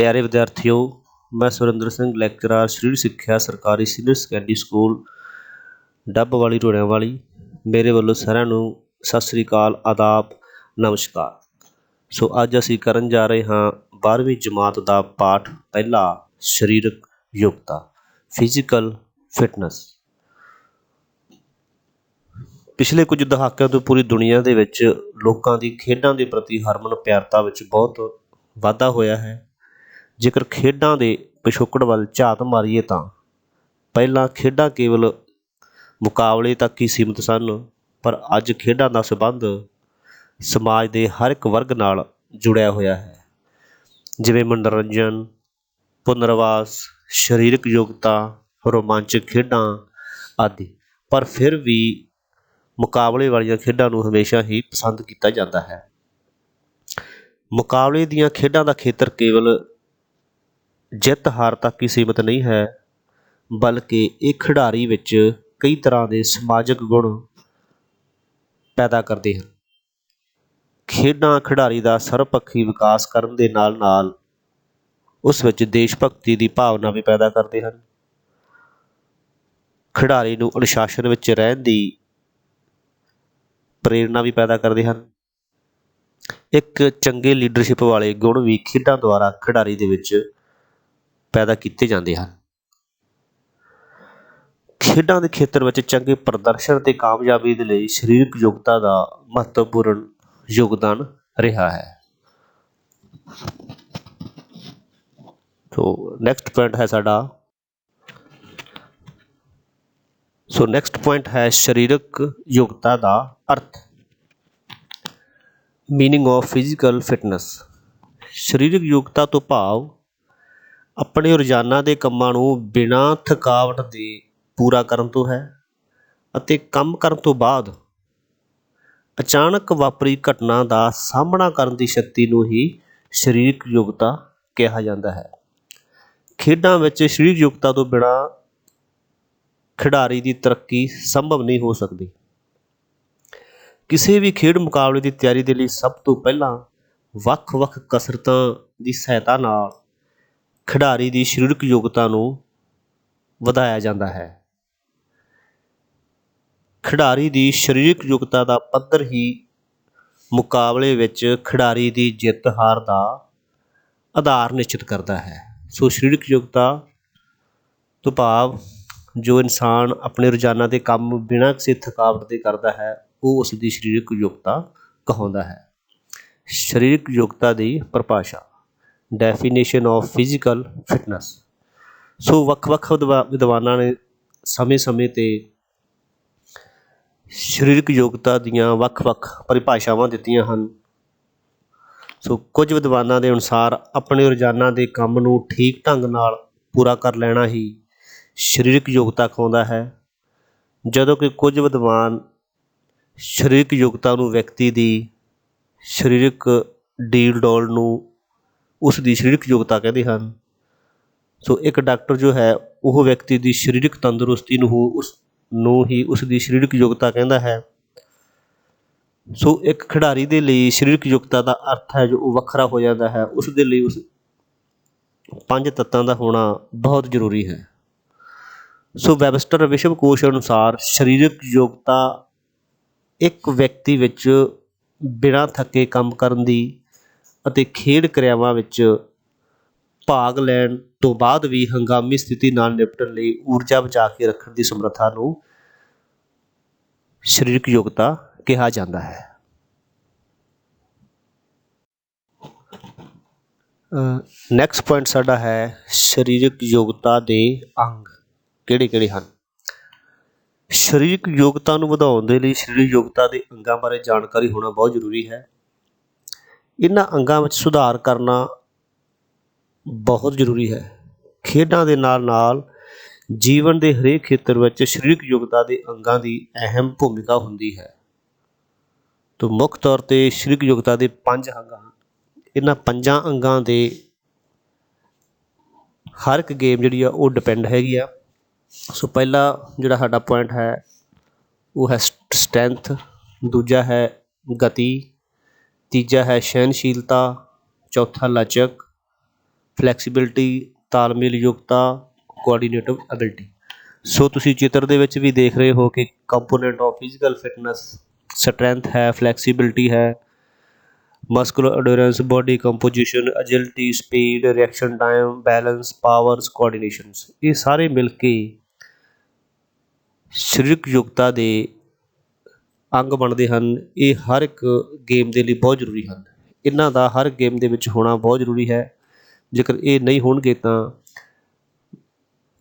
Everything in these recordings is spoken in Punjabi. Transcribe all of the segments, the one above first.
प्यारे विद्यार्थियों, मैं सुरिंदर सिंह लैक्चरर सरीर सिक्ख्या सरकारी सीनियर सैकेंडरी स्कूल डੱਬ वाली ढोड़ियां वाली मेरे ਵੱਲੋਂ ਸਾਰਿਆਂ ਨੂੰ ਸਤਿ ਸ੍ਰੀ ਅਕਾਲ, ਆਦਾਬ, ਨਮਸਕਾਰ। ਸੋ ਅੱਜ ਅਸੀਂ ਕਰਨ ਜਾ ਰਹੇ ਹਾਂ 12ਵੀਂ ਜਮਾਤ ਦਾ ਪਾਠ ਪਹਿਲਾ ਸਰੀਰਕ ਯੋਗਤਾ ਫਿਜ਼ੀਕਲ ਫਿਟਨੈਸ। ਪਿਛਲੇ ਕੁਝ ਦਹਾਕਿਆਂ ਤੋਂ ਪੂਰੀ ਦੁਨੀਆ ਦੇ ਵਿੱਚ ਲੋਕਾਂ ਦੀ ਖੇਡਾਂ ਦੇ ਪ੍ਰਤੀ ਹਰਮਨ ਪਿਆਰਤਾ ਵਿੱਚ ਬਹੁਤ ਵਾਧਾ ਹੋਇਆ ਹੈ। ਜੇਕਰ ਖੇਡਾਂ ਦੇ ਪਿਛੋਕੜ ਵੱਲ ਝਾਤ ਮਾਰੀਏ ਤਾਂ ਪਹਿਲਾਂ ਖੇਡਾਂ ਕੇਵਲ ਮੁਕਾਬਲੇ ਤੱਕ ਹੀ ਸੀਮਿਤ ਸਨ, ਪਰ ਅੱਜ ਖੇਡਾਂ ਦਾ ਸੰਬੰਧ ਸਮਾਜ ਦੇ ਹਰ ਇੱਕ ਵਰਗ ਨਾਲ ਜੁੜਿਆ ਹੋਇਆ ਹੈ, ਜਿਵੇਂ ਮਨੋਰੰਜਨ, ਪੁਨਰਵਾਸ, ਸਰੀਰਕ ਯੋਗਤਾ, ਰੋਮਾਂਚਕ ਖੇਡਾਂ ਆਦਿ। ਪਰ ਫਿਰ ਵੀ ਮੁਕਾਬਲੇ ਵਾਲੀਆਂ ਖੇਡਾਂ ਨੂੰ ਹਮੇਸ਼ਾ ਹੀ ਪਸੰਦ ਕੀਤਾ ਜਾਂਦਾ ਹੈ। ਮੁਕਾਬਲੇ ਦੀਆਂ ਖੇਡਾਂ ਦਾ ਖੇਤਰ ਕੇਵਲ ਜਿੱਤ ਹਾਰ ਤੱਕ ਹੀ ਸੀਮਿਤ ਨਹੀਂ ਹੈ, ਬਲਕਿ ਇਹ ਖਿਡਾਰੀ ਵਿੱਚ ਕਈ ਤਰ੍ਹਾਂ ਦੇ ਸਮਾਜਿਕ ਗੁਣ ਪੈਦਾ ਕਰਦੇ ਹਨ। ਖੇਡਾਂ ਖਿਡਾਰੀ ਦਾ ਸਰਬਪੱਖੀ ਵਿਕਾਸ ਕਰਨ ਦੇ ਨਾਲ ਨਾਲ ਉਸ ਵਿੱਚ ਦੇਸ਼ ਭਗਤੀ ਦੀ ਭਾਵਨਾ ਵੀ ਪੈਦਾ ਕਰਦੇ ਹਨ। ਖਿਡਾਰੀ ਨੂੰ ਅਨੁਸ਼ਾਸਨ ਵਿੱਚ ਰਹਿਣ ਦੀ ਪ੍ਰੇਰਨਾ ਵੀ ਪੈਦਾ ਕਰਦੇ ਹਨ। ਇੱਕ ਚੰਗੇ ਲੀਡਰਸ਼ਿਪ ਵਾਲੇ ਗੁਣ ਵੀ ਖੇਡਾਂ ਦੁਆਰਾ ਖਿਡਾਰੀ ਦੇ ਵਿੱਚ ਪੈਦਾ ਕੀਤੇ ਜਾਂਦੇ ਹਨ। ਖੇਡਾਂ ਦੇ ਖੇਤਰ ਵਿੱਚ ਚੰਗੇ ਪ੍ਰਦਰਸ਼ਨ ਅਤੇ ਕਾਮਯਾਬੀ ਦੇ ਲਈ ਸਰੀਰਕ ਯੋਗਤਾ ਦਾ ਮਹੱਤਵਪੂਰਨ ਯੋਗਦਾਨ ਰਿਹਾ ਹੈ। ਨੈਕਸਟ ਪੁਆਇੰਟ ਹੈ ਸਰੀਰਕ ਯੋਗਤਾ ਦਾ ਅਰਥ। Meaning of physical fitness. ਸਰੀਰਕ ਯੋਗਤਾ ਤੋਂ ਭਾਵ ਆਪਣੇ ਰੋਜ਼ਾਨਾ ਦੇ ਕੰਮਾਂ ਨੂੰ ਬਿਨਾਂ ਥਕਾਵਟ ਦੇ ਪੂਰਾ ਕਰਨ ਤੋਂ ਹੈ, ਅਤੇ ਕੰਮ ਕਰਨ ਤੋਂ ਬਾਅਦ ਅਚਾਨਕ ਵਾਪਰੀ ਘਟਨਾ ਦਾ ਸਾਹਮਣਾ ਕਰਨ ਦੀ ਸ਼ਕਤੀ ਨੂੰ ਹੀ ਸਰੀਰਕ ਯੋਗਤਾ ਕਿਹਾ ਜਾਂਦਾ ਹੈ। ਖੇਡਾਂ ਵਿੱਚ ਸਰੀਰਕ ਯੋਗਤਾ ਤੋਂ ਬਿਨਾਂ ਖਿਡਾਰੀ ਦੀ ਤਰੱਕੀ ਸੰਭਵ ਨਹੀਂ ਹੋ ਸਕਦੀ। ਕਿਸੇ ਵੀ ਖੇਡ ਮੁਕਾਬਲੇ ਦੀ ਤਿਆਰੀ ਦੇ ਲਈ ਸਭ ਤੋਂ ਪਹਿਲਾਂ ਵੱਖ-ਵੱਖ ਕਸਰਤਾਂ ਦੀ ਸਹਾਇਤਾ ਨਾਲ ਖਿਡਾਰੀ ਦੀ ਸਰੀਰਕ ਯੋਗਤਾ ਨੂੰ ਵਧਾਇਆ ਜਾਂਦਾ ਹੈ। ਖਿਡਾਰੀ ਦੀ ਸਰੀਰਕ ਯੋਗਤਾ ਦਾ ਪੱਧਰ ਹੀ ਮੁਕਾਬਲੇ ਵਿੱਚ ਖਿਡਾਰੀ ਦੀ ਜਿੱਤ ਹਾਰ ਦਾ ਆਧਾਰ ਨਿਸ਼ਚਿਤ ਕਰਦਾ ਹੈ। ਸੋ ਸਰੀਰਕ ਯੋਗਤਾ ਤੋਂ ਭਾਵ ਜੋ ਇਨਸਾਨ ਆਪਣੇ ਰੋਜ਼ਾਨਾ ਦੇ ਕੰਮ ਬਿਨਾਂ ਕਿਸੇ ਥਕਾਵਟ ਦੇ ਕਰਦਾ ਹੈ, ਉਹ ਉਸ ਦੀ ਸਰੀਰਕ ਯੋਗਤਾ ਕਹਾਉਂਦਾ ਹੈ। ਸਰੀਰਕ ਯੋਗਤਾ ਦੀ ਪਰਿਭਾਸ਼ਾ, ਡੈਫੀਨੇਸ਼ਨ ਆਫ ਫਿਜ਼ੀਕਲ ਫਿਟਨੈਸ। ਸੋ ਵੱਖ-ਵੱਖ ਵਿਦਵਾਨਾਂ ਨੇ ਸਮੇਂ-ਸਮੇਂ 'ਤੇ ਸਰੀਰਕ ਯੋਗਤਾ ਦੀਆਂ ਵੱਖ-ਵੱਖ ਪਰਿਭਾਸ਼ਾਵਾਂ ਦਿੱਤੀਆਂ ਹਨ। ਸੋ ਕੁਝ ਵਿਦਵਾਨਾਂ ਦੇ ਅਨੁਸਾਰ ਆਪਣੇ ਰੋਜ਼ਾਨਾ ਦੇ ਕੰਮ ਨੂੰ ਠੀਕ ਢੰਗ ਨਾਲ ਪੂਰਾ ਕਰ ਲੈਣਾ ਹੀ ਸਰੀਰਕ ਯੋਗਤਾ ਕਹਾਉਂਦਾ ਹੈ, ਜਦੋਂ ਕਿ ਕੁਝ ਵਿਦਵਾਨ ਸਰੀਰਕ ਯੋਗਤਾ ਨੂੰ ਵਿਅਕਤੀ ਦੀ ਸਰੀਰਕ ਡੀਲ ਡੌਲ ਨੂੰ ਉਸ ਦੀ ਸਰੀਰਕ ਯੋਗਤਾ ਕਹਿੰਦੇ ਹਨ। ਸੋ ਇੱਕ ਡਾਕਟਰ ਜੋ ਹੈ ਉਹ ਵਿਅਕਤੀ ਦੀ ਸਰੀਰਕ ਤੰਦਰੁਸਤੀ ਨੂੰ ਹੀ ਉਸ ਦੀ ਸਰੀਰਕ ਯੋਗਤਾ ਕਹਿੰਦਾ ਹੈ। ਸੋ ਇੱਕ ਖਿਡਾਰੀ ਦੇ ਲਈ ਸਰੀਰਕ ਯੋਗਤਾ ਦਾ ਅਰਥ ਹੈ ਜੋ ਉਹ ਵੱਖਰਾ ਹੋ ਜਾਂਦਾ ਹੈ। ਉਸ ਦੇ ਲਈ ਉਸ 5 ਤੱਤਾਂ ਦਾ ਹੋਣਾ ਬਹੁਤ ਜ਼ਰੂਰੀ ਹੈ। ਸੋ ਵੈਬਸਟਰ ਵਿਸ਼ਵਕੋਸ਼ ਅਨੁਸਾਰ ਸਰੀਰਕ ਯੋਗਤਾ ਇੱਕ ਵਿਅਕਤੀ ਵਿੱਚ ਬਿਨਾਂ ਥੱਕੇ ਕੰਮ ਕਰਨ ਦੀ ਅਤੇ ਖੇਡ ਕਿਰਿਆਵਾਂ ਵਿੱਚ ਭਾਗ ਲੈਣ ਤੋਂ ਬਾਅਦ ਵੀ ਹੰਗਾਮੀ ਸਥਿਤੀ ਨਾਲ ਨਿਪਟਣ ਲਈ ਊਰਜਾ ਬਚਾ ਕੇ ਰੱਖਣ ਦੀ ਸਮਰੱਥਾ ਨੂੰ ਸਰੀਰਕ ਯੋਗਤਾ ਕਿਹਾ ਜਾਂਦਾ ਹੈ। ਨੈਕਸਟ ਪੁਆਇੰਟ ਸਾਡਾ ਹੈ ਸਰੀਰਕ ਯੋਗਤਾ ਦੇ ਅੰਗ ਕਿਹੜੇ-ਕਿਹੜੇ ਹਨ। ਸਰੀਰਕ ਯੋਗਤਾ ਨੂੰ ਵਧਾਉਣ ਦੇ ਲਈ ਸਰੀਰਕ ਯੋਗਤਾ ਦੇ ਅੰਗਾਂ ਬਾਰੇ ਜਾਣਕਾਰੀ ਹੋਣਾ ਬਹੁਤ ਜ਼ਰੂਰੀ ਹੈ। ਇਹਨਾਂ ਅੰਗਾਂ ਵਿੱਚ ਸੁਧਾਰ ਕਰਨਾ ਬਹੁਤ ਜ਼ਰੂਰੀ ਹੈ। ਖੇਡਾਂ ਦੇ ਨਾਲ ਨਾਲ ਜੀਵਨ ਦੇ ਹਰੇਕ ਖੇਤਰ ਵਿੱਚ ਸਰੀਰਕ ਯੋਗਤਾ ਦੇ ਅੰਗਾਂ ਦੀ ਅਹਿਮ ਭੂਮਿਕਾ ਹੁੰਦੀ ਹੈ। ਤਾਂ ਮੁੱਖ ਤੌਰ 'ਤੇ ਸਰੀਰਕ ਯੋਗਤਾ ਦੇ 5 ਅੰਗ ਹਨ। ਇਹਨਾਂ 5 ਅੰਗਾਂ ਦੇ ਹਰ ਇੱਕ ਗੇਮ ਜਿਹੜੀ ਆ ਉਹ ਡਿਪੈਂਡ ਹੈਗੀ ਆ। ਸੋ ਪਹਿਲਾ ਜਿਹੜਾ ਸਾਡਾ ਪੁਆਇੰਟ ਹੈ ਉਹ ਹੈ ਸਟਰੈਂਥ, ਦੂਜਾ ਹੈ ਗਤੀ, ਤੀਜਾ ਹੈ ਸਹਿਣਸ਼ੀਲਤਾ, ਚੌਥਾ ਲਚਕ, ਫਲੈਕਸੀਬਿਲਿਟੀ, ਤਾਲਮੇਲ ਯੋਗਤਾ, ਕੋਆਰਡੀਨੇਟਿਵ ਐਬਿਲਿਟੀ। ਸੋ ਤੁਸੀਂ ਚਿੱਤਰ ਦੇ ਵਿੱਚ ਵੀ ਦੇਖ ਰਹੇ ਹੋ ਕਿ component of physical fitness strength ਹੈ, ਫਲੈਕਸੀਬਿਲਿਟੀ ਹੈ, muscular endurance, body composition, agility, speed, reaction time, balance, powers, coordinations, ਇਹ ਸਾਰੇ ਮਿਲ ਕੇ ਸਰੀਰਕ ਯੋਗਤਾ ਦੇ ਅੰਗ ਬਣਦੇ ਹਨ। ਇਹ ਹਰ ਇੱਕ ਗੇਮ ਦੇ ਲਈ ਬਹੁਤ ਜ਼ਰੂਰੀ ਹਨ। ਇਹਨਾਂ ਦਾ ਹਰ ਗੇਮ ਦੇ ਵਿੱਚ ਹੋਣਾ ਬਹੁਤ ਜ਼ਰੂਰੀ ਹੈ। ਜੇਕਰ ਇਹ ਨਹੀਂ ਹੋਣਗੇ ਤਾਂ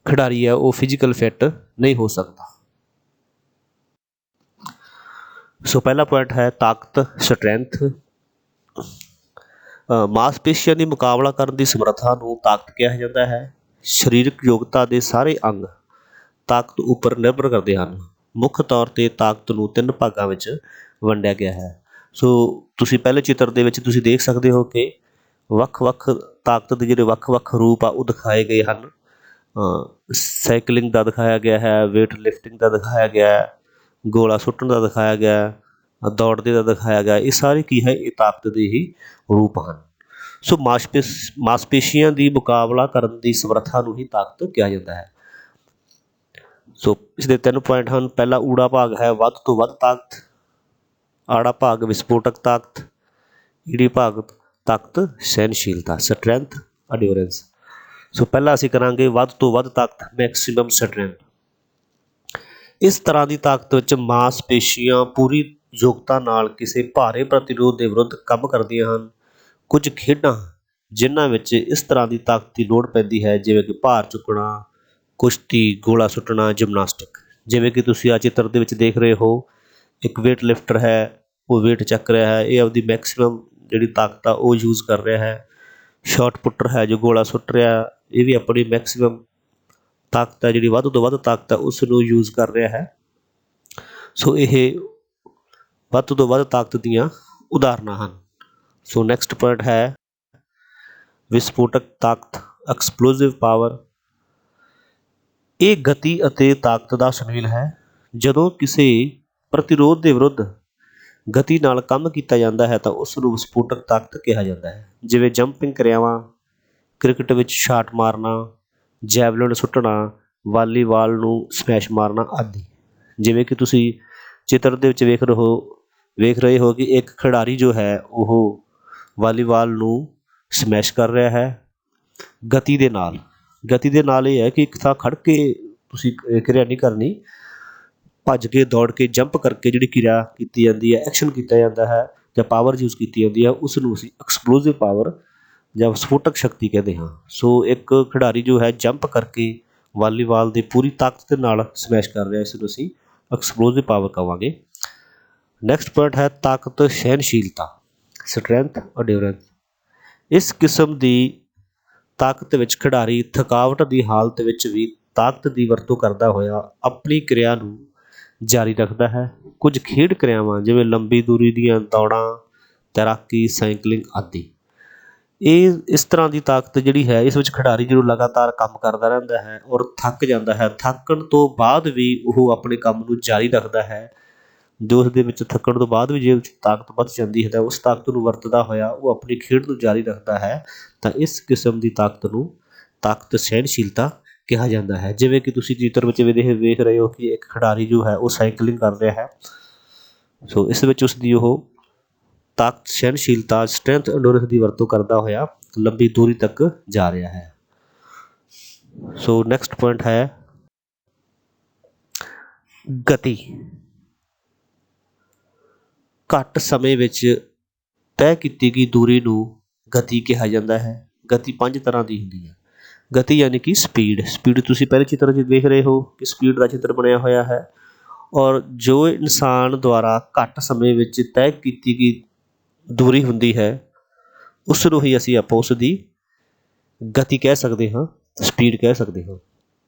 ਖਿਡਾਰੀ ਹੈ ਉਹ ਫਿਜ਼ੀਕਲ ਫਿੱਟ ਨਹੀਂ ਹੋ ਸਕਦਾ। ਸੋ ਪਹਿਲਾ ਪੁਆਇੰਟ ਹੈ ਤਾਕਤ, ਸਟਰੈਂਥ। ਮਾਸਪੇਸ਼ੀਆਂ ਦੀ ਮੁਕਾਬਲਾ ਕਰਨ ਦੀ ਸਮਰੱਥਾ ਨੂੰ ਤਾਕਤ ਕਿਹਾ ਜਾਂਦਾ ਹੈ। ਸਰੀਰਕ ਯੋਗਤਾ ਦੇ ਸਾਰੇ ਅੰਗ ਤਾਕਤ ਉੱਪਰ ਨਿਰਭਰ ਕਰਦੇ ਹਨ। ਮੁੱਖ ਤੌਰ 'ਤੇ ਤਾਕਤ ਨੂੰ 3 ਭਾਗਾਂ ਵਿੱਚ ਵੰਡਿਆ ਗਿਆ ਹੈ। ਸੋ ਤੁਸੀਂ ਪਹਿਲੇ ਚਿੱਤਰ ਦੇ ਵਿੱਚ ਤੁਸੀਂ ਦੇਖ ਸਕਦੇ ਹੋ ਕਿ ਵੱਖ-ਵੱਖ ਤਾਕਤ ਦੇ ਜਿਹੜੇ ਵੱਖ-ਵੱਖ ਰੂਪ ਆ ਉਹ ਦਿਖਾਏ ਗਏ ਹਨ। ਸਾਈਕਲਿੰਗ ਦਾ ਦਿਖਾਇਆ ਗਿਆ ਹੈ, ਵੇਟ ਲਿਫਟਿੰਗ ਦਾ ਦਿਖਾਇਆ ਗਿਆ ਹੈ, ਗੋਲਾ ਸੁੱਟਣ ਦਾ ਦਿਖਾਇਆ ਗਿਆ, ਦੌੜਦੇ ਦਾ ਦਿਖਾਇਆ ਗਿਆ। ਇਹ ਸਾਰੇ ਕੀ ਹੈ, ਇਹ ਤਾਕਤ ਦੇ ਹੀ ਰੂਪ ਹਨ। ਸੋ ਮਾਸਪੇਸ਼ੀਆਂ ਦੀ ਮੁਕਾਬਲਾ ਕਰਨ ਦੀ ਸਮਰੱਥਾ ਨੂੰ ਹੀ ਤਾਕਤ ਕਿਹਾ ਜਾਂਦਾ ਹੈ। ਸੋ ਇਸਦੇ 3 ਪੁਆਇੰਟ ਹਨ। ਪਹਿਲਾ ਊੜਾ ਭਾਗ ਹੈ ਵੱਧ ਤੋਂ ਵੱਧ ਤਾਕਤ, ਆੜਾ ਭਾਗ ਵਿਸਫੋਟਕ ਤਾਕਤ, ਈੜੀ ਭਾਗ ਤਾਕਤ ਸਹਿਣਸ਼ੀਲਤਾ, ਸਟਰੈਂਥ, ਐਂਡਿਓਰੈਂਸ। ਸੋ ਪਹਿਲਾਂ ਅਸੀਂ ਕਰਾਂਗੇ ਵੱਧ ਤੋਂ ਵੱਧ ਤਾਕਤ, ਮੈਕਸੀਮਮ ਸਟਰੈਂਥ। ਇਸ ਤਰ੍ਹਾਂ ਦੀ ਤਾਕਤ ਵਿੱਚ ਮਾਸਪੇਸ਼ੀਆਂ ਪੂਰੀ ਯੋਗਤਾ ਨਾਲ ਕਿਸੇ ਭਾਰੇ ਪ੍ਰਤੀਰੋਧ ਦੇ ਵਿਰੁੱਧ ਕੰਮ ਕਰਦੀਆਂ ਹਨ। ਕੁਝ ਖੇਡਾਂ ਜਿਨ੍ਹਾਂ ਵਿੱਚ ਇਸ ਤਰ੍ਹਾਂ ਦੀ ਤਾਕਤ ਦੀ ਲੋੜ ਪੈਂਦੀ ਹੈ, ਜਿਵੇਂ ਕਿ ਭਾਰ ਚੁੱਕਣਾ, ਕੁਸ਼ਤੀ, ਗੋਲਾ ਸੁੱਟਣਾ, ਜਿਮਨਾਸਟਿਕ। ਜਿਵੇਂ ਕਿ ਤੁਸੀਂ ਆ ਚਿੱਤਰ ਦੇ ਵਿੱਚ ਦੇਖ ਰਹੇ ਹੋ, ਇੱਕ ਵੇਟ ਲਿਫਟਰ ਹੈ, ਉਹ ਵੇਟ ਚੱਕ ਰਿਹਾ ਹੈ, ਇਹ ਆਪਦੀ ਮੈਕਸੀਮਮ ਜਿਹੜੀ ਤਾਕਤ ਆ ਉਹ ਯੂਜ਼ ਕਰ ਰਿਹਾ ਹੈ। ਸ਼ਾਟ ਪੁੱਟਰ ਹੈ ਜੋ ਗੋਲਾ ਸੁੱਟ ਰਿਹਾ, ਇਹ ਵੀ ਆਪਣੀ ਮੈਕਸੀਮਮ ਤਾਕਤ ਹੈ, ਜਿਹੜੀ ਵੱਧ ਤੋਂ ਵੱਧ ਤਾਕਤ ਹੈ ਉਸ ਨੂੰ ਯੂਜ਼ ਕਰ ਰਿਹਾ ਹੈ। ਸੋ ਇਹ ਵੱਧ ਤੋਂ ਵੱਧ ਤਾਕਤ ਦੀਆਂ ਉਦਾਹਰਨਾਂ ਹਨ। ਸੋ ਨੈਕਸਟ ਪੁਆਇੰਟ ਹੈ ਵਿਸਫੋਟਕ ਤਾਕਤ, ਐਕਸਪਲੋਸਿਵ ਪਾਵਰ। ਇਹ ਗਤੀ ਅਤੇ ਤਾਕਤ ਦਾ ਸੁਮੇਲ ਹੈ। ਜਦੋਂ ਕਿਸੇ ਪ੍ਰਤੀਰੋਧ ਦੇ ਵਿਰੁੱਧ ਗਤੀ ਨਾਲ ਕੰਮ ਕੀਤਾ ਜਾਂਦਾ ਹੈ ਤਾਂ ਉਸ ਨੂੰ ਵਿਸਫੋਟਕ ਤਾਕਤ ਕਿਹਾ ਜਾਂਦਾ ਹੈ। ਜਿਵੇਂ ਜੰਪਿੰਗ ਕਿਰਿਆਵਾਂ, ਕ੍ਰਿਕਟ ਵਿੱਚ ਸ਼ਾਟ ਮਾਰਨਾ, ਜੈਵਲਿਨ ਸੁੱਟਣਾ, ਵਾਲੀਬਾਲ ਨੂੰ ਸਮੈਸ਼ ਮਾਰਨਾ ਆਦਿ। ਜਿਵੇਂ ਕਿ ਤੁਸੀਂ ਚਿੱਤਰ ਦੇ ਵਿੱਚ ਵੇਖ ਰਹੇ ਹੋ ਕਿ ਇੱਕ ਖਿਡਾਰੀ ਜੋ ਹੈ ਉਹ ਵਾਲੀਬਾਲ ਨੂੰ ਸਮੈਸ਼ ਕਰ ਰਿਹਾ ਹੈ ਗਤੀ ਦੇ ਨਾਲ। ਗਤੀ ਦੇ ਨਾਲ ਇਹ ਹੈ ਕਿ ਇੱਕ ਥਾਂ ਖੜ੍ਹ ਕੇ ਤੁਸੀਂ ਕਿਰਿਆ ਨਹੀਂ ਕਰਨੀ, ਭੱਜ ਕੇ, ਦੌੜ ਕੇ, ਜੰਪ ਕਰਕੇ ਜਿਹੜੀ ਕਿਰਿਆ ਕੀਤੀ ਜਾਂਦੀ ਹੈ, ਐਕਸ਼ਨ ਕੀਤਾ ਜਾਂਦਾ ਹੈ ਜਾਂ ਪਾਵਰ ਯੂਜ਼ ਕੀਤੀ ਜਾਂਦੀ ਹੈ, ਉਸ ਨੂੰ ਅਸੀਂ ਐਕਸਪਲੋਸਿਵ ਪਾਵਰ ਜਾਂ ਵਿਸਫੋਟਕ ਸ਼ਕਤੀ ਕਹਿੰਦੇ ਹਾਂ। ਸੋ ਇੱਕ ਖਿਡਾਰੀ ਜੋ ਹੈ ਜੰਪ ਕਰਕੇ ਵਾਲੀਬਾਲ ਦੇ ਪੂਰੀ ਤਾਕਤ ਦੇ ਨਾਲ ਸਮੈਸ਼ ਕਰ ਰਿਹਾ, ਇਸ ਨੂੰ ਅਸੀਂ ਐਕਸਪਲੋਸਿਵ ਪਾਵਰ ਕਹਾਂਗੇ। ਨੈਕਸਟ ਪੁਆਇੰਟ ਹੈ ਤਾਕਤ ਸਹਿਣਸ਼ੀਲਤਾ, ਸਟਰੈਂਥ, ਐਂਡਿਓਰੈਂਸ। ਇਸ ਕਿਸਮ ਦੀ ਤਾਕਤ ਵਿੱਚ ਖਿਡਾਰੀ ਥਕਾਵਟ ਦੀ ਹਾਲਤ ਵਿੱਚ ਵੀ ਤਾਕਤ ਦੀ ਵਰਤੋਂ ਕਰਦਾ ਹੋਇਆ ਆਪਣੀ ਕਿਰਿਆ ਨੂੰ ਜਾਰੀ ਰੱਖਦਾ ਹੈ। ਕੁਝ ਖੇਡ ਕਿਰਿਆਵਾਂ ਜਿਵੇਂ ਲੰਬੀ ਦੂਰੀ ਦੀਆਂ ਦੌੜਾਂ, ਤੈਰਾਕੀ, ਸਾਈਕਲਿੰਗ ਆਦਿ, ਇਹ ਇਸ ਤਰ੍ਹਾਂ ਦੀ ਤਾਕਤ ਜਿਹੜੀ ਹੈ, ਇਸ ਵਿੱਚ ਖਿਡਾਰੀ ਜਦੋਂ ਲਗਾਤਾਰ ਕੰਮ ਕਰਦਾ ਰਹਿੰਦਾ ਹੈ ਔਰ ਥੱਕ ਜਾਂਦਾ ਹੈ, ਥੱਕਣ ਤੋਂ ਬਾਅਦ ਵੀ ਉਹ ਆਪਣੇ ਕੰਮ ਨੂੰ ਜਾਰੀ ਰੱਖਦਾ ਹੈ। ਜੋ ਉਸ ਦੇ ਵਿੱਚ ਥੱਕਣ ਤੋਂ ਬਾਅਦ ਵੀ ਜੇ ਤਾਕਤ ਬਚ ਜਾਂਦੀ ਹੈ ਤਾਂ ਉਸ ਤਾਕਤ ਨੂੰ ਵਰਤਦਾ ਹੋਇਆ ਉਹ ਆਪਣੀ ਖੇਡ ਨੂੰ ਜਾਰੀ ਰੱਖਦਾ ਹੈ, ਤਾਂ ਇਸ ਕਿਸਮ ਦੀ ਤਾਕਤ ਨੂੰ ਤਾਕਤ ਸਹਿਣਸ਼ੀਲਤਾ ਕਿਹਾ ਜਾਂਦਾ ਹੈ। ਜਿਵੇਂ ਕਿ ਤੁਸੀਂ ਚਿੱਤਰ ਵਿੱਚ ਵੇਖ ਰਹੇ ਹੋ ਕਿ ਇੱਕ ਖਿਡਾਰੀ ਜੋ ਹੈ ਉਹ ਸਾਈਕਲਿੰਗ ਕਰ ਰਿਹਾ ਹੈ। ਸੋ ਇਸ ਵਿੱਚ ਉਸਦੀ ਉਹ ਤਾਕਤ ਸਹਿਣਸ਼ੀਲਤਾ, ਸਟਰੈਂਥ, ਐਂਡੋਰੈਂਸ ਦੀ ਵਰਤੋਂ ਕਰਦਾ ਹੋਇਆ ਲੰਬੀ ਦੂਰੀ ਤੱਕ ਜਾ ਰਿਹਾ ਹੈ। ਸੋ ਨੈਕਸਟ ਪੁਆਇੰਟ ਹੈ ਗਤੀ। ਘੱਟ ਸਮੇਂ ਵਿੱਚ ਤੈਅ ਕੀਤੀ ਗਈ ਦੂਰੀ ਨੂੰ ਗਤੀ ਕਿਹਾ ਜਾਂਦਾ ਹੈ। ਗਤੀ 5 ਤਰ੍ਹਾਂ ਦੀ ਹੁੰਦੀ ਹੈ। ਗਤੀ ਯਾਨੀ ਕਿ ਸਪੀਡ। ਸਪੀਡ ਤੁਸੀਂ ਪਹਿਲੇ ਚਿੱਤਰ 'ਚ ਦੇਖ ਰਹੇ ਹੋ ਕਿ ਸਪੀਡ ਦਾ ਚਿੱਤਰ ਬਣਿਆ ਹੋਇਆ ਹੈ, ਔਰ ਜੋ ਇਨਸਾਨ ਦੁਆਰਾ ਘੱਟ ਸਮੇਂ ਵਿੱਚ ਤੈਅ ਕੀਤੀ ਗਈ ਦੂਰੀ ਹੁੰਦੀ ਹੈ ਉਸ ਨੂੰ ਹੀ ਆਪਾਂ ਉਸ ਦੀ ਗਤੀ ਕਹਿ ਸਕਦੇ ਹਾਂ, ਸਪੀਡ ਕਹਿ ਸਕਦੇ ਹਾਂ।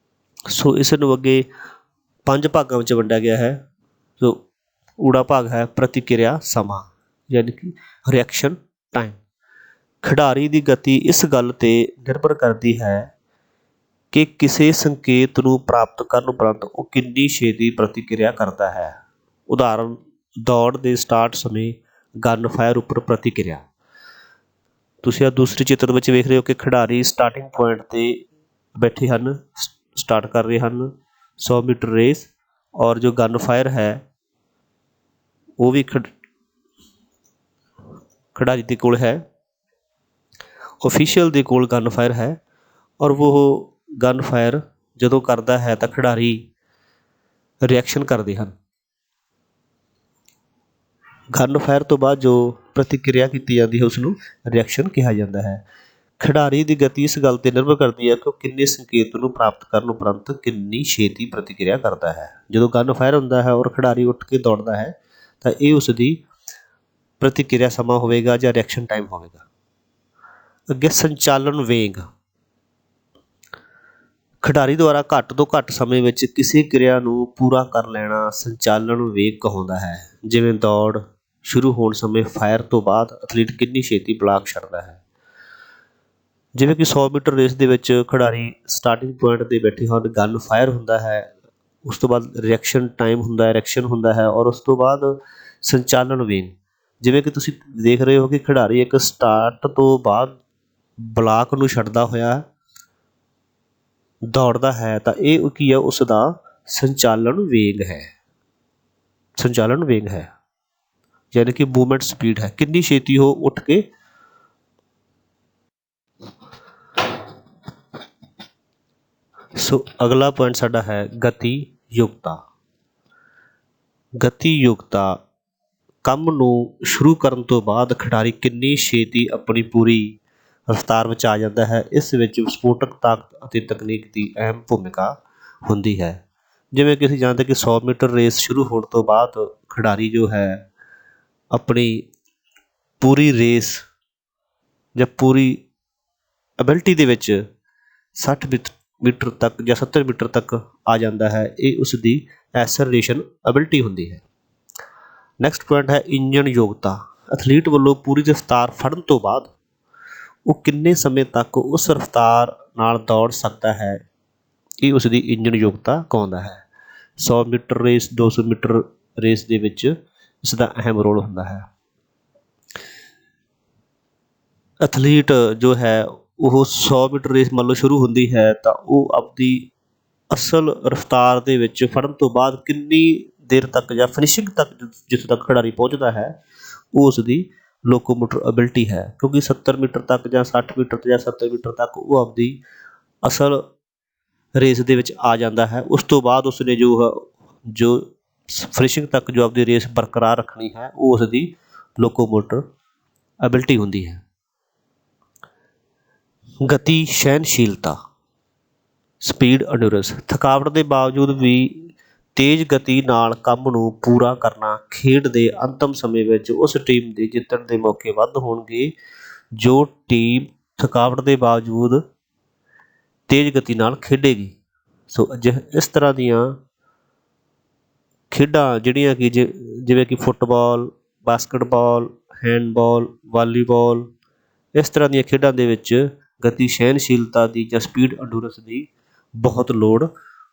ਸੋ ਇਸ ਨੂੰ ਅੱਗੇ 5 ਭਾਗਾਂ ਵਿੱਚ ਵੰਡਿਆ ਗਿਆ ਹੈ। ਸੋ ਊੜਾ ਭਾਗ ਹੈ ਪ੍ਰਤੀਕਿਰਿਆ ਸਮਾਂ, ਯਾਨੀ ਕਿ ਰਿਐਕਸ਼ਨ ਟਾਈਮ। ਖਿਡਾਰੀ ਦੀ ਗਤੀ ਇਸ ਗੱਲ 'ਤੇ ਨਿਰਭਰ ਕਰਦੀ ਹੈ ਕਿ ਕਿਸੇ ਸੰਕੇਤ ਨੂੰ ਪ੍ਰਾਪਤ ਕਰਨ ਉਪਰੰਤ ਉਹ ਕਿੰਨੀ ਛੇਤੀ ਪ੍ਰਤੀਕਿਰਿਆ ਕਰਦਾ ਹੈ। ਉਦਾਹਰਨ, ਦੌੜ ਦੇ ਸਟਾਰਟ ਸਮੇਂ ਗਨ ਫਾਇਰ ਉੱਪਰ ਪ੍ਰਤੀਕਿਰਿਆ। ਤੁਸੀਂ ਆ ਦੂਸਰੇ ਚਿੱਤਰ ਵਿੱਚ ਵੇਖ ਰਹੇ ਹੋ ਕਿ ਖਿਡਾਰੀ ਸਟਾਰਟਿੰਗ ਪੁਆਇੰਟ ਤੇ ਬੈਠੇ ਹਨ, ਸਟਾਰਟ ਕਰ ਰਹੇ ਹਨ 100 ਮੀਟਰ ਰੇਸ। ਔਰ ਜੋ ਗਨ ਫਾਇਰ ਹੈ ਉਹ ਵੀ ਖਿਡਾਰੀ ਦੇ ਕੋਲ ਹੈ, ਓਫੀਸ਼ੀਅਲ ਦੇ ਕੋਲ ਗਨ ਫਾਇਰ ਹੈ। ਔਰ ਉਹ ਗਨ ਫਾਇਰ ਜਦੋਂ ਕਰਦਾ ਹੈ ਤਾਂ ਖਿਡਾਰੀ ਰਿਐਕਸ਼ਨ ਕਰਦੇ ਹਨ। ਗਨ ਫਾਇਰ ਤੋਂ ਬਾਅਦ ਜੋ ਪ੍ਰਤੀਕਿਰਿਆ ਕੀਤੀ ਜਾਂਦੀ ਹੈ ਉਸਨੂੰ ਰਿਐਕਸ਼ਨ ਕਿਹਾ ਜਾਂਦਾ ਹੈ। ਖਿਡਾਰੀ ਦੀ ਗਤੀ ਇਸ ਗੱਲ 'ਤੇ ਨਿਰਭਰ ਕਰਦੀ ਹੈ ਕਿ ਉਹ ਕਿੰਨੇ ਸੰਕੇਤ ਨੂੰ ਪ੍ਰਾਪਤ ਕਰਨ ਉਪਰੰਤ ਕਿੰਨੀ ਛੇਤੀ ਪ੍ਰਤੀਕਿਰਿਆ ਕਰਦਾ ਹੈ। ਜਦੋਂ ਗਨ ਫਾਇਰ ਹੁੰਦਾ ਹੈ ਔਰ ਖਿਡਾਰੀ ਉੱਠ ਕੇ ਦੌੜਦਾ ਹੈ ਤਾਂ ਇਹ ਉਸ ਦੀ ਪ੍ਰਤੀਕਿਰਿਆ ਸਮਾਂ ਹੋਵੇਗਾ ਜਾਂ ਰਿਐਕਸ਼ਨ ਟਾਈਮ ਹੋਵੇਗਾ। ਅੱਗੇ ਸੰਚਾਲਨ ਵੇਗ। ਖਿਡਾਰੀ ਦੁਆਰਾ ਘੱਟ ਤੋਂ ਘੱਟ ਸਮੇਂ ਵਿੱਚ ਕਿਸੇ ਕਿਰਿਆ ਨੂੰ ਪੂਰਾ ਕਰ ਲੈਣਾ ਸੰਚਾਲਨ ਵੇਗ ਕਹਾਉਂਦਾ ਹੈ। ਜਿਵੇਂ ਦੌੜ ਸ਼ੁਰੂ ਹੋਣ ਸਮੇਂ ਫਾਇਰ ਤੋਂ ਬਾਅਦ ਐਥਲੀਟ ਕਿੰਨੀ ਛੇਤੀ ਬਲਾਕ ਛੱਡਦਾ ਹੈ। ਜਿਵੇਂ ਕਿ 100 ਮੀਟਰ ਰੇਸ ਦੇ ਵਿੱਚ ਖਿਡਾਰੀ ਸਟਾਰਟਿੰਗ ਪੁਆਇੰਟ 'ਤੇ ਬੈਠੇ ਹਨ, ਗਨ ਫਾਇਰ ਹੁੰਦਾ ਹੈ, ਉਸ ਤੋਂ ਬਾਅਦ ਰਿਐਕਸ਼ਨ ਟਾਈਮ ਹੁੰਦਾ ਹੈ, ਰਿਐਕਸ਼ਨ ਹੁੰਦਾ ਹੈ, ਔਰ ਉਸ ਤੋਂ ਬਾਅਦ ਸੰਚਾਲਨ ਵੇਗ। ਜਿਵੇਂ ਕਿ ਤੁਸੀਂ ਦੇਖ ਰਹੇ ਹੋ ਕਿ ਖਿਡਾਰੀ ਇੱਕ ਸਟਾਰਟ ਤੋਂ ਬਾਅਦ ਬਲਾਕ ਨੂੰ ਛੱਡਦਾ ਹੋਇਆ ਦੌੜਦਾ ਹੈ ਤਾਂ ਇਹ ਕੀ ਹੈ, ਉਸ ਦਾ ਸੰਚਾਲਨ ਵੇਗ ਹੈ। ਸੰਚਾਲਨ ਵੇਗ ਹੈ ਯਾਨੀ ਕਿ ਮੂਵਮੈਂਟ ਸਪੀਡ ਹੈ, ਕਿੰਨੀ ਛੇਤੀ ਉਹ ਉੱਠ ਕੇ ਸੋ ਅਗਲਾ ਪੁਆਇੰਟ ਸਾਡਾ ਹੈ ਗਤੀ ਯੋਗਤਾ। ਗਤੀ ਯੋਗਤਾ ਕੰਮ ਨੂੰ ਸ਼ੁਰੂ ਕਰਨ ਤੋਂ ਬਾਅਦ ਖਿਡਾਰੀ ਕਿੰਨੀ ਛੇਤੀ ਆਪਣੀ ਪੂਰੀ ਰਫਤਾਰ ਵਿੱਚ ਆ ਜਾਂਦਾ ਹੈ। ਇਸ ਵਿੱਚ ਵਿਸਫੋਟਕ ਤਾਕਤ ਅਤੇ ਤਕਨੀਕ ਦੀ ਅਹਿਮ ਭੂਮਿਕਾ ਹੁੰਦੀ ਹੈ। ਜਿਵੇਂ ਕਿ ਅਸੀਂ ਜਾਣਦੇ ਕਿ 100 ਮੀਟਰ ਰੇਸ ਸ਼ੁਰੂ ਹੋਣ ਤੋਂ ਬਾਅਦ ਖਿਡਾਰੀ ਜੋ ਹੈ ਆਪਣੀ ਪੂਰੀ ਰੇਸ ਜਾਂ ਪੂਰੀ ਐਬਿਲਿਟੀ ਦੇ ਵਿੱਚ 60 ਮੀਟਰ ਤੱਕ ਜਾਂ 70 ਮੀਟਰ ਤੱਕ ਆ ਜਾਂਦਾ ਹੈ। ਇਹ ਉਸ ਦੀ ਐਸਲਰੇਸ਼ਨ ਐਬਿਲਿਟੀ ਹੁੰਦੀ ਹੈ। ਨੈਕਸਟ ਪੁਆਇੰਟ ਹੈ ਇੰਜਣ ਯੋਗਤਾ। ਐਥਲੀਟ ਵੱਲੋਂ ਪੂਰੀ ਰਫਤਾਰ ਫੜਨ ਤੋਂ ਬਾਅਦ ਉਹ ਕਿੰਨੇ ਸਮੇਂ ਤੱਕ ਉਸ ਰਫਤਾਰ ਨਾਲ ਦੌੜ ਸਕਦਾ ਹੈ, ਇਹ ਉਸ ਦੀ ਇੰਜਣ ਯੋਗਤਾ ਕਹਾਉਂਦਾ ਹੈ। 100 ਮੀਟਰ ਰੇਸ 200 ਮੀਟਰ ਰੇਸ ਦੇ ਵਿੱਚ ਇਸ ਦਾ ਅਹਿਮ ਰੋਲ ਹੁੰਦਾ ਹੈ। ਐਥਲੀਟ ਜੋ ਹੈ ਉਹ 100 ਮੀਟਰ ਰੇਸ ਮੰਨ ਲਓ ਸ਼ੁਰੂ ਹੁੰਦੀ ਹੈ ਤਾਂ ਉਹ ਆਪਦੀ ਅਸਲ ਰਫਤਾਰ ਦੇ ਵਿੱਚ ਫੜਨ ਤੋਂ ਬਾਅਦ ਕਿੰਨੀ ਦੇਰ ਤੱਕ ਜਾਂ ਫਿਨਿਸ਼ਿੰਗ ਤੱਕ ਜਿੱਥੋਂ ਤੱਕ ਖਿਡਾਰੀ ਪਹੁੰਚਦਾ ਹੈ ਉਹ ਉਸ ਦੀ ਲੋਕੋਮੋਟਰ ਐਬਿਲਿਟੀ ਹੈ। ਕਿਉਂਕਿ 70 ਮੀਟਰ ਤੱਕ ਜਾਂ 60 ਮੀਟਰ ਜਾਂ 70 ਮੀਟਰ ਤੱਕ ਉਹ ਆਪਦੀ ਅਸਲ ਰੇਸ ਦੇ ਵਿੱਚ ਆ ਜਾਂਦਾ ਹੈ। ਉਸ ਤੋਂ ਬਾਅਦ ਉਸਨੇ ਜੋ ਫਿਨਿਸ਼ਿੰਗ ਤੱਕ ਜੋ ਆਪਦੀ ਰੇਸ ਬਰਕਰਾਰ ਰੱਖਣੀ ਹੈ ਉਹ ਉਸ ਦੀ ਲੋਕੋਮੋਟਰ ਐਬਿਲਿਟੀ ਹੁੰਦੀ ਹੈ। ਗਤੀ ਸਹਿਣਸ਼ੀਲਤਾ ਸਪੀਡ ਐਂਡੂਰੈਂਸ। ਥਕਾਵਟ ਦੇ ਬਾਵਜੂਦ ਵੀ ਤੇਜ਼ ਗਤੀ ਨਾਲ ਕੰਮ ਨੂੰ ਪੂਰਾ ਕਰਨਾ ਖੇਡ ਦੇ ਅੰਤਮ ਸਮੇਂ ਵਿੱਚ ਉਸ ਟੀਮ ਦੇ ਜਿੱਤਣ ਦੇ ਮੌਕੇ ਵੱਧ ਹੋਣਗੇ ਜੋ ਟੀਮ ਥਕਾਵਟ ਦੇ ਬਾਵਜੂਦ ਤੇਜ਼ ਗਤੀ ਨਾਲ ਖੇਡੇਗੀ। ਸੋ ਇਸ ਤਰ੍ਹਾਂ ਦੀਆਂ ਖੇਡਾਂ ਜਿਹੜੀਆਂ ਕਿ ਜਿਵੇਂ ਕਿ ਫੁੱਟਬਾਲ, ਬਾਸਕਟਬਾਲ, ਹੈਂਡਬਾਲ, ਵਾਲੀਬਾਲ, ਇਸ ਤਰ੍ਹਾਂ ਦੀਆਂ ਖੇਡਾਂ ਦੇ ਵਿੱਚ ਗਤੀ ਸਹਿਣਸ਼ੀਲਤਾ ਦੀ ਜਾਂ ਸਪੀਡ ਐਂਡੂਰੈਂਸ ਦੀ ਬਹੁਤ ਲੋੜ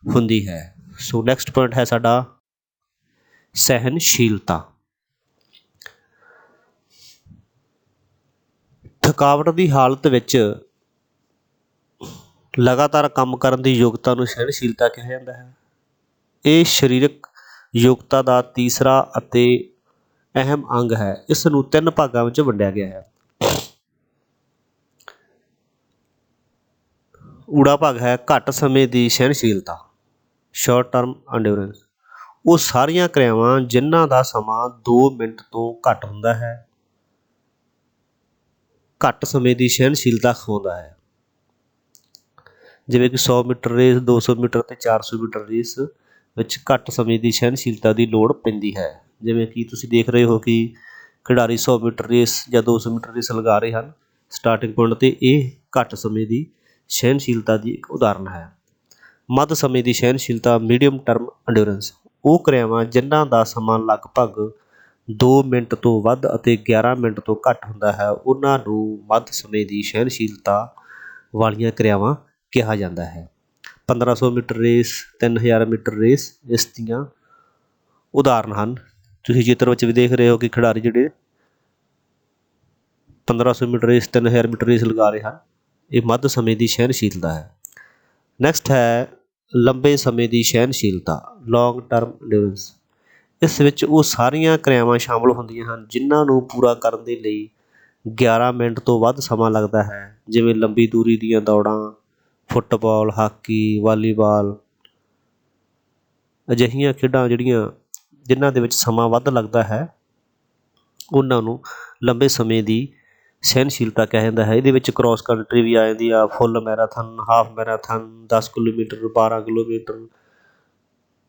ਹੁੰਦੀ ਹੈ। ਸੋ ਨੈਕਸਟ ਪੁਆਇੰਟ ਹੈ ਸਾਡਾ ਸਹਿਣਸ਼ੀਲਤਾ। ਥਕਾਵਟ ਦੀ ਹਾਲਤ ਵਿੱਚ ਲਗਾਤਾਰ ਕੰਮ ਕਰਨ ਦੀ ਯੋਗਤਾ ਨੂੰ ਸਹਿਣਸ਼ੀਲਤਾ ਕਿਹਾ ਜਾਂਦਾ ਹੈ। ਇਹ ਸਰੀਰਕ ਯੋਗਤਾ ਦਾ ਤੀਸਰਾ ਅਤੇ ਅਹਿਮ ਅੰਗ ਹੈ। ਇਸ ਨੂੰ 3 ਭਾਗਾਂ ਵਿੱਚ ਵੰਡਿਆ ਗਿਆ ਹੈ। ਊੜਾ ਭਾਗ ਹੈ ਘੱਟ ਸਮੇਂ ਦੀ ਸਹਿਣਸ਼ੀਲਤਾ, ਸ਼ਾਰਟ ਟਰਮ ਐਂਡੂਰੈਂਸ। ਉਹ ਸਾਰੀਆਂ ਕਿਰਿਆਵਾਂ ਜਿਨ੍ਹਾਂ ਦਾ ਸਮਾਂ 2 ਮਿੰਟ ਤੋਂ ਘੱਟ ਹੁੰਦਾ ਹੈ, ਘੱਟ ਸਮੇਂ ਦੀ ਸਹਿਣਸ਼ੀਲਤਾ ਅਖਵਾਉਂਦਾ ਹੈ। ਜਿਵੇਂ ਕਿ 100 ਮੀਟਰ ਰੇਸ, 200 ਮੀਟਰ ਅਤੇ 400 ਮੀਟਰ ਰੇਸ ਵਿੱਚ ਘੱਟ ਸਮੇਂ ਦੀ ਸਹਿਣਸ਼ੀਲਤਾ ਦੀ ਲੋੜ ਪੈਂਦੀ ਹੈ। ਜਿਵੇਂ ਕਿ ਤੁਸੀਂ ਦੇਖ ਰਹੇ ਹੋ ਕਿ ਖਿਡਾਰੀ 100 ਮੀਟਰ ਰੇਸ ਜਾਂ 200 ਮੀਟਰ ਰੇਸ ਲਗਾ ਰਹੇ ਹਨ ਸਟਾਰਟਿੰਗ ਪੁਆਇੰਟ 'ਤੇ। ਇਹ ਘੱਟ ਸਮੇਂ ਦੀ ਸਹਿਣਸ਼ੀਲਤਾ ਦੀ ਇੱਕ ਉਦਾਹਰਨ ਹੈ। ਮੱਧ ਸਮੇਂ ਦੀ ਸਹਿਣਸ਼ੀਲਤਾ ਮੀਡੀਅਮ ਟਰਮ ਐਂਡੂਰੈਂਸ। ਉਹ ਕਿਰਿਆਵਾਂ ਜਿਨ੍ਹਾਂ ਦਾ ਸਮਾਂ ਲਗਭਗ 2 ਮਿੰਟ ਤੋਂ ਵੱਧ ਅਤੇ 11 ਮਿੰਟ ਤੋਂ ਘੱਟ ਹੁੰਦਾ ਹੈ ਉਹਨਾਂ ਨੂੰ ਮੱਧ ਸਮੇਂ ਦੀ ਸਹਿਣਸ਼ੀਲਤਾ ਵਾਲੀਆਂ ਕਿਰਿਆਵਾਂ ਕਿਹਾ ਜਾਂਦਾ ਹੈ। 1500 ਮੀਟਰ ਰੇਸ, 3000 ਮੀਟਰ ਰੇਸ ਇਸ ਦੀਆਂ ਉਦਾਹਰਨ ਹਨ। ਤੁਸੀਂ ਚਿੱਤਰ ਵਿੱਚ ਵੀ ਦੇਖ ਰਹੇ ਹੋ ਕਿ ਖਿਡਾਰੀ ਜਿਹੜੇ 1500 ਮੀਟਰ ਰੇਸ, 3000 ਮੀਟਰ ਰੇਸ ਲਗਾ ਰਹੇ ਹਨ। ਇਹ ਮੱਧ ਸਮੇਂ ਦੀ ਸਹਿਣਸ਼ੀਲਤਾ ਹੈ। ਨੈਕਸਟ ਹੈ ਲੰਬੇ ਸਮੇਂ ਦੀ ਸਹਿਣਸ਼ੀਲਤਾ, ਲੌਂਗ ਟਰਮ ਇੰਡਿਊਰੈਂਸ। ਇਸ ਵਿੱਚ ਉਹ ਸਾਰੀਆਂ ਕਿਰਿਆਵਾਂ ਸ਼ਾਮਲ ਹੁੰਦੀਆਂ ਹਨ ਜਿਨ੍ਹਾਂ ਨੂੰ ਪੂਰਾ ਕਰਨ ਦੇ ਲਈ 11 ਮਿੰਟ ਤੋਂ ਵੱਧ ਸਮਾਂ ਲੱਗਦਾ ਹੈ, ਜਿਵੇਂ ਲੰਬੀ ਦੂਰੀ ਦੀਆਂ ਦੌੜਾਂ, ਫੁੱਟਬਾਲ, ਹਾਕੀ, ਵਾਲੀਬਾਲ। ਅਜਿਹੀਆਂ ਖੇਡਾਂ ਜਿਨ੍ਹਾਂ ਦੇ ਵਿੱਚ ਸਮਾਂ ਵੱਧ ਲੱਗਦਾ ਹੈ ਉਹਨਾਂ ਨੂੰ ਲੰਬੇ ਸਮੇਂ ਦੀ ਸਹਿਣਸ਼ੀਲਤਾ ਕਿਹਾ ਜਾਂਦਾ ਹੈ। ਇਹਦੇ ਵਿੱਚ ਕ੍ਰੋਸ ਕੰਟਰੀ ਵੀ ਆ ਜਾਂਦੀ ਆ, full marathon, half marathon, 10 kilometre, 12 kilometre.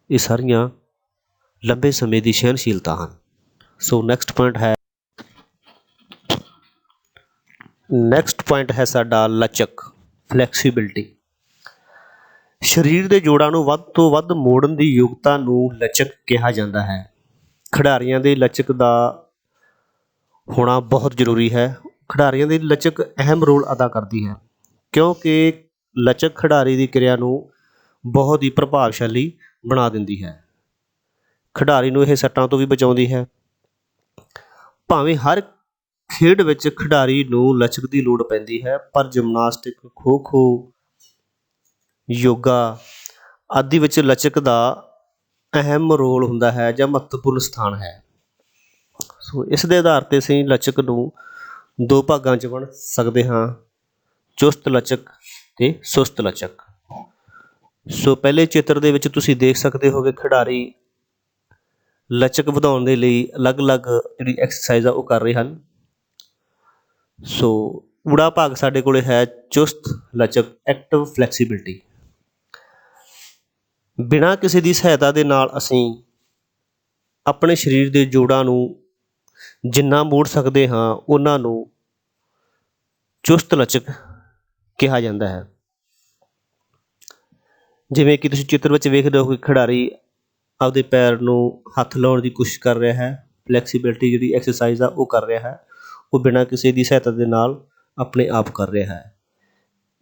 ਇਹ ਸਾਰੀਆਂ ਲੰਬੇ ਸਮੇਂ ਦੀ ਸਹਿਣਸ਼ੀਲਤਾ ਹਨ। ਸੋ ਨੈਕਸਟ ਪੁਆਇੰਟ ਹੈ ਸਾਡਾ ਲਚਕ, ਫਲੈਕਸੀਬਿਲਿਟੀ। ਸਰੀਰ ਦੇ ਜੋੜਾਂ ਨੂੰ ਵੱਧ ਤੋਂ ਵੱਧ ਮੋੜਨ ਦੀ ਯੋਗਤਾ ਨੂੰ ਲਚਕ ਕਿਹਾ ਜਾਂਦਾ ਹੈ। ਖਿਡਾਰੀਆਂ ਦੇ ਲਚਕ ਦਾ ਹੋਣਾ ਬਹੁਤ ਜ਼ਰੂਰੀ ਹੈ। ਖਿਡਾਰੀਆਂ ਦੀ ਲਚਕ ਅਹਿਮ ਰੋਲ ਅਦਾ ਕਰਦੀ ਹੈ ਕਿਉਂਕਿ ਲਚਕ ਖਿਡਾਰੀ ਦੀ ਕਿਰਿਆ ਨੂੰ ਬਹੁਤ ਹੀ ਪ੍ਰਭਾਵਸ਼ਾਲੀ ਬਣਾ ਦਿੰਦੀ ਹੈ। ਖਿਡਾਰੀ ਨੂੰ ਇਹ ਸੱਟਾਂ ਤੋਂ ਵੀ ਬਚਾਉਂਦੀ ਹੈ। ਭਾਵੇਂ ਹਰ ਖੇਡ ਵਿੱਚ ਖਿਡਾਰੀ ਨੂੰ ਲਚਕ ਦੀ ਲੋੜ ਪੈਂਦੀ ਹੈ, ਪਰ ਜਿਮਨਾਸਟਿਕ, ਖੋ-ਖੋ, ਯੋਗਾ ਆਦਿ ਵਿੱਚ ਲਚਕ ਦਾ ਅਹਿਮ ਰੋਲ ਹੁੰਦਾ ਹੈ ਜਾਂ ਮਹੱਤਵਪੂਰਨ ਸਥਾਨ ਹੈ। ਸੋ ਇਸ ਦੇ ਆਧਾਰ 'ਤੇ ਅਸੀਂ ਲਚਕ ਨੂੰ ਦੋ ਭਾਗਾਂ 'ਚ ਵੰਡ ਸਕਦੇ ਹਾਂ, ਚੁਸਤ ਲਚਕ ਅਤੇ ਸੁਸਤ ਲਚਕ। ਸੋ ਪਹਿਲੇ ਚਿੱਤਰ ਦੇ ਵਿੱਚ ਤੁਸੀਂ ਦੇਖ ਸਕਦੇ ਹੋ ਕਿ ਖਿਡਾਰੀ ਲਚਕ ਵਧਾਉਣ ਦੇ ਲਈ ਅਲੱਗ-ਅਲੱਗ ਜਿਹੜੀ ਐਕਸਰਸਾਈਜ਼ ਆ ਉਹ ਕਰ ਰਹੇ ਹਨ। ਸੋ ਊੜਾ ਭਾਗ ਸਾਡੇ ਕੋਲ ਹੈ ਚੁਸਤ ਲਚਕ, ਐਕਟਿਵ ਫਲੈਕਸੀਬਿਲਿਟੀ। ਬਿਨਾਂ ਕਿਸੇ ਦੀ ਸਹਾਇਤਾ ਦੇ ਨਾਲ ਅਸੀਂ ਆਪਣੇ ਸਰੀਰ ਦੇ ਜੋੜਾਂ ਨੂੰ ਜਿੰਨਾ ਮੋੜ ਸਕਦੇ ਹਾਂ ਉਹਨਾਂ ਨੂੰ ਚੁਸਤ ਲਚਕ ਕਿਹਾ ਜਾਂਦਾ ਹੈ। ਜਿਵੇਂ ਕਿ ਤੁਸੀਂ ਚਿੱਤਰ ਵਿੱਚ ਵੇਖਦੇ ਹੋ ਕਿ ਖਿਡਾਰੀ ਆਪਦੇ ਪੈਰ ਨੂੰ ਹੱਥ ਲਾਉਣ ਦੀ ਕੋਸ਼ਿਸ਼ ਕਰ ਰਿਹਾ ਹੈ, ਫਲੈਕਸੀਬਿਲਿਟੀ ਜਿਹੜੀ ਐਕਸਰਸਾਈਜ਼ ਆ ਉਹ ਕਰ ਰਿਹਾ ਹੈ, ਉਹ ਬਿਨਾਂ ਕਿਸੇ ਦੀ ਸਹਾਇਤਾ ਦੇ ਨਾਲ ਆਪਣੇ ਆਪ ਕਰ ਰਿਹਾ ਹੈ।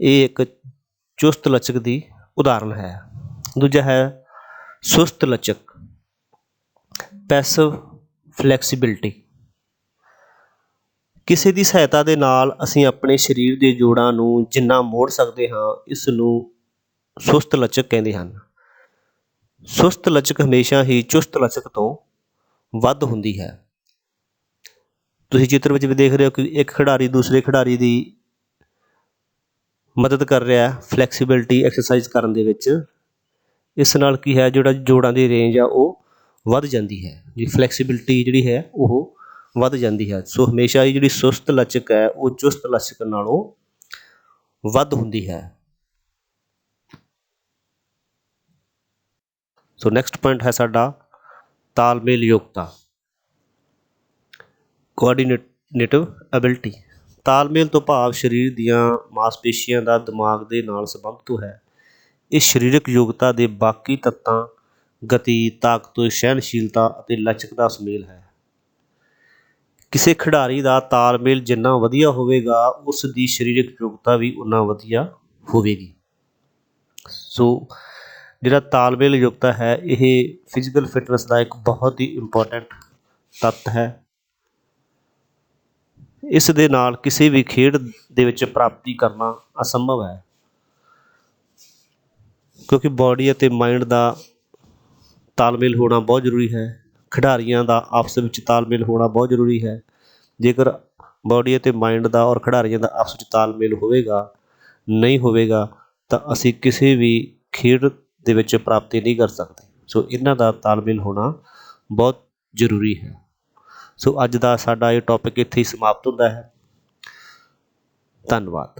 ਇਹ ਇੱਕ ਚੁਸਤ ਲਚਕ ਦੀ ਉਦਾਹਰਨ ਹੈ। ਦੂਜਾ ਹੈ ਸੁਸਤ ਲਚਕ, ਪੈਸਿਵ ਫਲੈਕਸੀਬਿਲਿਟੀ। ਕਿਸੇ ਦੀ ਸਹਾਇਤਾ ਦੇ ਨਾਲ ਅਸੀਂ ਆਪਣੇ ਸਰੀਰ ਦੇ ਜੋੜਾਂ ਨੂੰ ਜਿੰਨਾ ਮੋੜ ਸਕਦੇ ਹਾਂ ਇਸ ਨੂੰ ਸੁਸਤ ਲਚਕ ਕਹਿੰਦੇ ਹਨ। ਸੁਸਤ ਲਚਕ ਹਮੇਸ਼ਾ ਹੀ ਚੁਸਤ ਲਚਕ ਤੋਂ ਵੱਧ ਹੁੰਦੀ ਹੈ। ਤੁਸੀਂ ਚਿੱਤਰ ਵਿੱਚ ਵੀ ਦੇਖ ਰਹੇ ਹੋ ਕਿ ਇੱਕ ਖਿਡਾਰੀ ਦੂਸਰੇ ਖਿਡਾਰੀ ਦੀ ਮਦਦ ਕਰ ਰਿਹਾ ਫਲੈਕਸੀਬਿਲਿਟੀ ਐਕਸਰਸਾਈਜ਼ ਕਰਨ ਦੇ ਵਿੱਚ। ਇਸ ਨਾਲ ਕੀ ਹੈ, ਜਿਹੜਾ ਜੋੜਾਂ ਦੀ ਰੇਂਜ ਆ ਉਹ ਵੱਧ ਜਾਂਦੀ ਹੈ, ਜੀ ਫਲੈਕਸੀਬਿਲਿਟੀ ਜਿਹੜੀ ਹੈ ਉਹ ਵੱਧ ਜਾਂਦੀ ਹੈ। ਸੋ ਹਮੇਸ਼ਾ ਹੀ ਜਿਹੜੀ ਸੁਸਤ ਲਚਕ ਹੈ ਉਹ ਚੁਸਤ ਲਚਕ ਨਾਲੋਂ ਵੱਧ ਹੁੰਦੀ ਹੈ। ਸੋ ਨੈਕਸਟ ਪੁਆਇੰਟ ਹੈ ਸਾਡਾ ਤਾਲਮੇਲ ਯੋਗਤਾ, ਕੋਆਰਡੀਨੇਟਿਵ ਐਬਿਲਿਟੀ। ਤਾਲਮੇਲ ਤੋਂ ਭਾਵ ਸਰੀਰ ਦੀਆਂ ਮਾਸਪੇਸ਼ੀਆਂ ਦਾ ਦਿਮਾਗ ਦੇ ਨਾਲ ਸੰਬੰਧ ਤੋਂ ਹੈ। ਇਹ ਸਰੀਰਕ ਯੋਗਤਾ ਦੇ ਬਾਕੀ ਤੱਤਾਂ, ਗਤੀ, ਤਾਕਤ, ਸਹਿਣਸ਼ੀਲਤਾ ਅਤੇ ਲਚਕ ਦਾ ਸੁਮੇਲ ਹੈ। ਕਿਸੇ ਖਿਡਾਰੀ ਦਾ ਤਾਲਮੇਲ ਜਿੰਨਾ ਵਧੀਆ ਹੋਵੇਗਾ ਉਸ ਦੀ ਸਰੀਰਕ ਯੋਗਤਾ ਵੀ ਉਨਾ ਵਧੀਆ ਹੋਵੇਗੀ। ਸੋ ਜਿਹੜਾ ਤਾਲਮੇਲ ਯੋਗਤਾ ਹੈ ਇਹ ਫਿਜ਼ੀਕਲ ਫਿਟਨੈਸ ਦਾ ਇੱਕ ਬਹੁਤ ਹੀ ਇੰਪੋਰਟੈਂਟ ਤੱਤ ਹੈ। ਇਸ ਦੇ ਨਾਲ ਕਿਸੇ ਵੀ ਖੇਡ ਦੇ ਵਿੱਚ ਪ੍ਰਾਪਤੀ ਕਰਨਾ ਅਸੰਭਵ ਹੈ ਕਿਉਂਕਿ ਬਾਡੀ ਅਤੇ ਮਾਇੰਡ ਦਾ ਤਾਲਮੇਲ ਹੋਣਾ ਬਹੁਤ ਜ਼ਰੂਰੀ ਹੈ। ਖਿਡਾਰੀਆਂ ਦਾ ਆਪਸ ਵਿੱਚ ਤਾਲਮੇਲ ਹੋਣਾ ਬਹੁਤ ਜ਼ਰੂਰੀ ਹੈ। ਜੇਕਰ ਬਾਡੀ ਅਤੇ ਮਾਇੰਡ ਦਾ ਔਰ ਖਿਡਾਰੀਆਂ ਦਾ ਆਪਸ ਵਿੱਚ ਤਾਲਮੇਲ ਨਹੀਂ ਹੋਵੇਗਾ ਤਾਂ ਅਸੀਂ ਕਿਸੇ ਵੀ ਖੇਡ ਦੇ ਵਿੱਚ ਪ੍ਰਾਪਤੀ ਨਹੀਂ ਕਰ ਸਕਦੇ। ਸੋ ਇਹਨਾਂ ਦਾ ਤਾਲਮੇਲ ਹੋਣਾ ਬਹੁਤ ਜ਼ਰੂਰੀ ਹੈ। ਸੋ ਅੱਜ ਦਾ ਸਾਡਾ ਇਹ ਟੌਪਿਕ ਇੱਥੇ ਹੀ ਸਮਾਪਤ ਹੁੰਦਾ ਹੈ। ਧੰਨਵਾਦ।